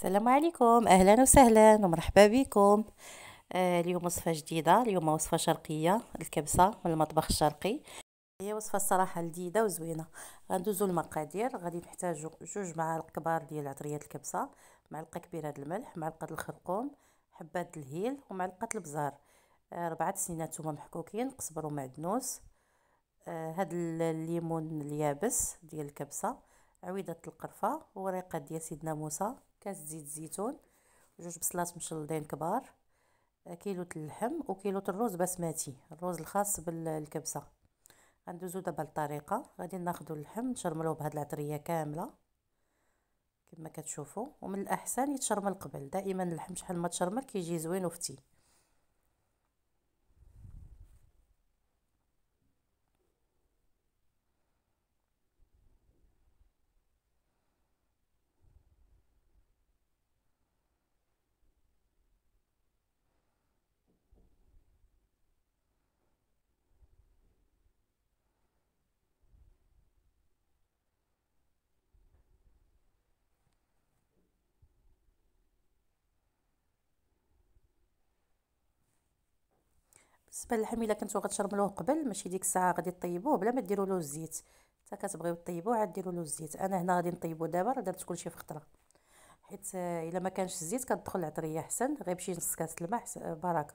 السلام عليكم، اهلا وسهلا ومرحبا بكم. اليوم وصفه جديده. اليوم وصفه شرقيه، الكبسه من المطبخ الشرقي. هي وصفه الصراحه لذيذه وزوينه. غندوزو المقادير. غادي نحتاجو 2 معالق كبار ديال عطريه الكبسه، معلقه كبيره د الملح، معلقه الخرقوم، حبات الهيل ومعلقه البزار، 4 سنينات ثومه محكوكين، قزبر ومعدنوس، هاد الليمون اليابس ديال الكبسه، عويده القرفه، وريقه ديال سيدنا موسى، كاس زيت زيتون، 2 بصلات مشلضين كبار، كيلو اللحم وكيلو الرز بسمتي، الرز الخاص بالكبسه. غندوزو دابا للطريقه. غادي ناخذ اللحم نشرملوه بهاد العطريه كامله كما كتشوفوا، ومن الاحسن يتشرمل قبل. دائما اللحم شحال ما تشرمل كيجي زوين وفتي. بالنسبه للحم، الا كنتو غتشرملوه قبل، ماشي ديك الساعه غادي طيبوه بلا ما ديروا له الزيت. حتى كتبغيو طيبوه عاد ديروا له الزيت. انا هنا غادي نطيبو دابا، راه درت كلشي في خطره، حيت الا ما كانش الزيت كتدخل العطريه احسن. غير شي نص كاس الماء بركه.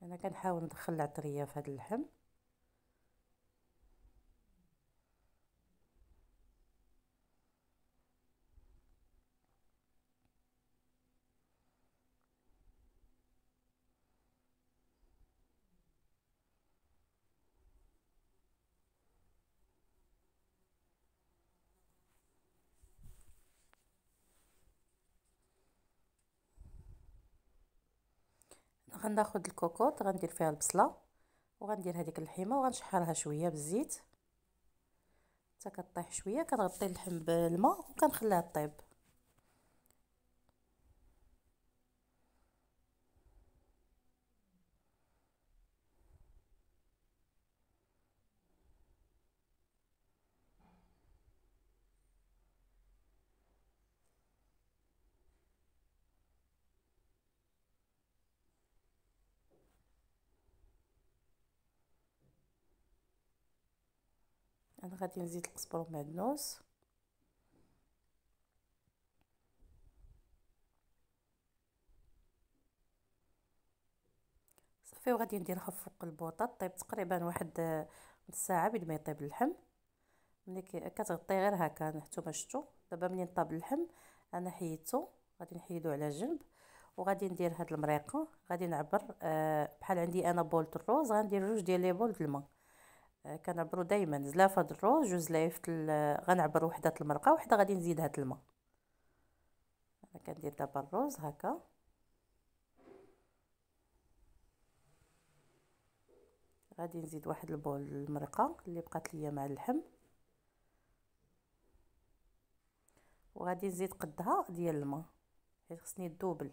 انا كنحاول ندخل العطريه في هذا اللحم. غناخذ الكوكوط، غندير فيها البصله، وغندير هذيك اللحيمه وغنشحرها شويه بالزيت حتى كطيح شويه. كنغطي اللحم بالماء وكنخليها طيب. انا غادي نزيد القزبر ومعدنوس. صافي، وغادي نديرها فوق البوطه طيب تقريبا واحد نص ساعه بين ما يطيب اللحم. ملي كتغطي غير هكا. نتوما شفتوا دابا منين طاب اللحم انا حيدته، غادي نحيدو على جنب. وغادي ندير هاد المريقه. غادي نعبر بحال عندي انا بولة الروز، غندير 2 ديال لي بول د الماء. كنعبرو دائما زلافه د الروز، 2 زلايف غنعبر وحده المرقه، وحده غادي نزيدها د الماء. انا كندير دابا الروز هكا. غادي نزيد واحد البول المرقه اللي بقات ليا مع اللحم، وغادي نزيد قدها ديال الماء حيت خصني الدوبل.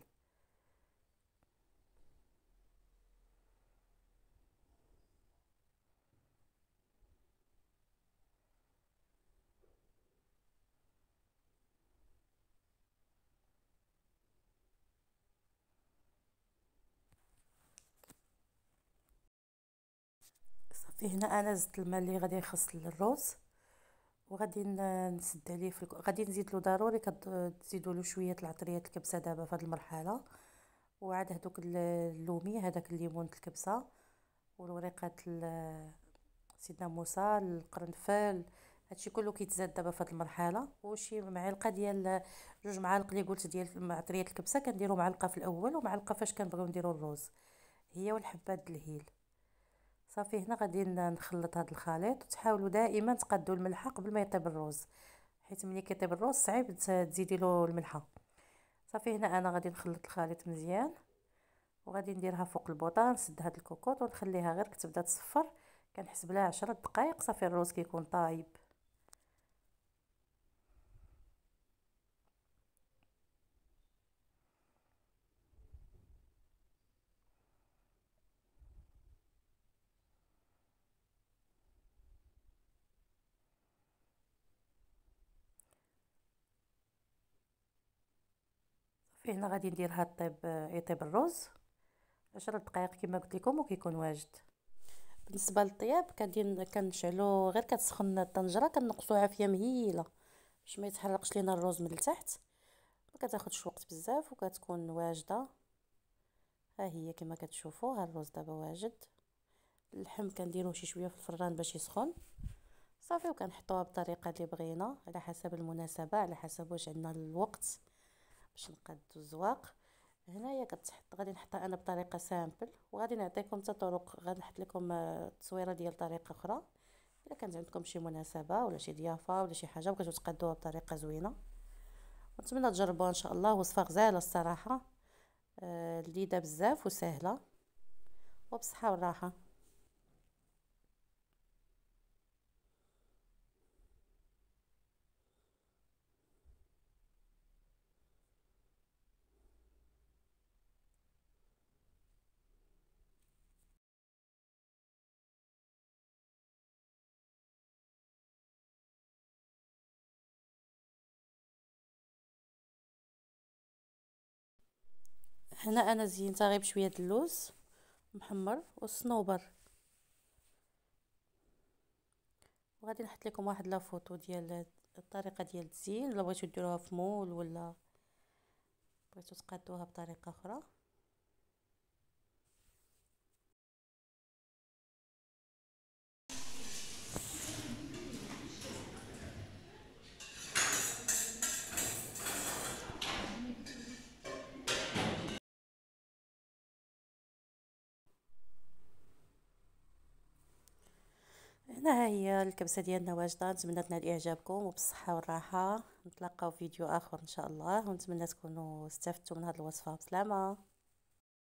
صافي، هنا انا زدت الماء اللي غادي يخص للروز، وغادي نسد عليه غادي نزيد له ضروري كتزيدوا له شويه العطريه الكبسه دابا في هذه المرحله. وعاد هذوك اللومي، هذاك الليمون الكبسه، والوريقات سيدنا موسى، القرنفل، هادشي كله كيتزاد دابا في هذه المرحله. وشي معلقه ديال 2 معالق اللي قلت ديال عطريه الكبسه، كنديروا معلقه في الاول ومعلقه فاش كنبغيو نديروا الرز، هي والحبات الهيل. صافي، هنا غادي نخلط هذا الخليط. وتحاولوا دائما تقادوا الملحه قبل ما يطيب الرز، حيت ملي كيطيب الرز صعيب تزيدي له الملحه. صافي، هنا انا غادي نخلط الخليط مزيان، وغادي نديرها فوق البوطه. نسد هاد الكوكوط ونخليها غير كتبدا تصفر. كنحسب لها 10 دقائق صافي الرز كيكون طايب. صافي هنا غادي نديرها طيب يطيب الرز 10 دقائق كما قلت لكم وكيكون واجد. بالنسبه للطياب كنشعلو غير كتسخن الطنجره، كنقصو عافيه مهيله باش ما يتحرقش لينا الرز من التحت، ما كتاخذش وقت بزاف وكتكون واجده. ها هي كما كتشوفوا، ها الرز دابا واجد. اللحم كنديروه شي شويه في الفران باش يسخن صافي، وكنحطوها بالطريقه اللي بغينا على حسب المناسبه، على حسب واش عندنا الوقت باش نقادو الزواق. هنايا غادي نحطها انا بطريقه سامبل، وغادي نعطيكم حتى طرق، غادي نحط لكم تصويره ديال طريقه اخرى الا كانت عندكم شي مناسبه ولا شي ضيافه ولا شي حاجه بغيتو تقادوها بطريقه زوينه. نتمنى تجربوها ان شاء الله. وصفه غزاله الصراحه، لذيذه بزاف وسهله وبصحه والراحه. هنا انا زينتها غير بشويه د اللوز محمر والصنوبر، وغادي نحط لكم واحد لا فوتو ديال الطريقه ديال التزيين، الا بغيتو ديروها في مول ولا بغيتو تقادوها بطريقه اخرى. هنا ها هي الكبسه ديالنا واجده، نتمنى تنال اعجابكم وبالصحه والراحه. نتلاقاو في فيديو اخر ان شاء الله، ونتمنى تكونوا استفدتوا من هذه الوصفه. بسلامه.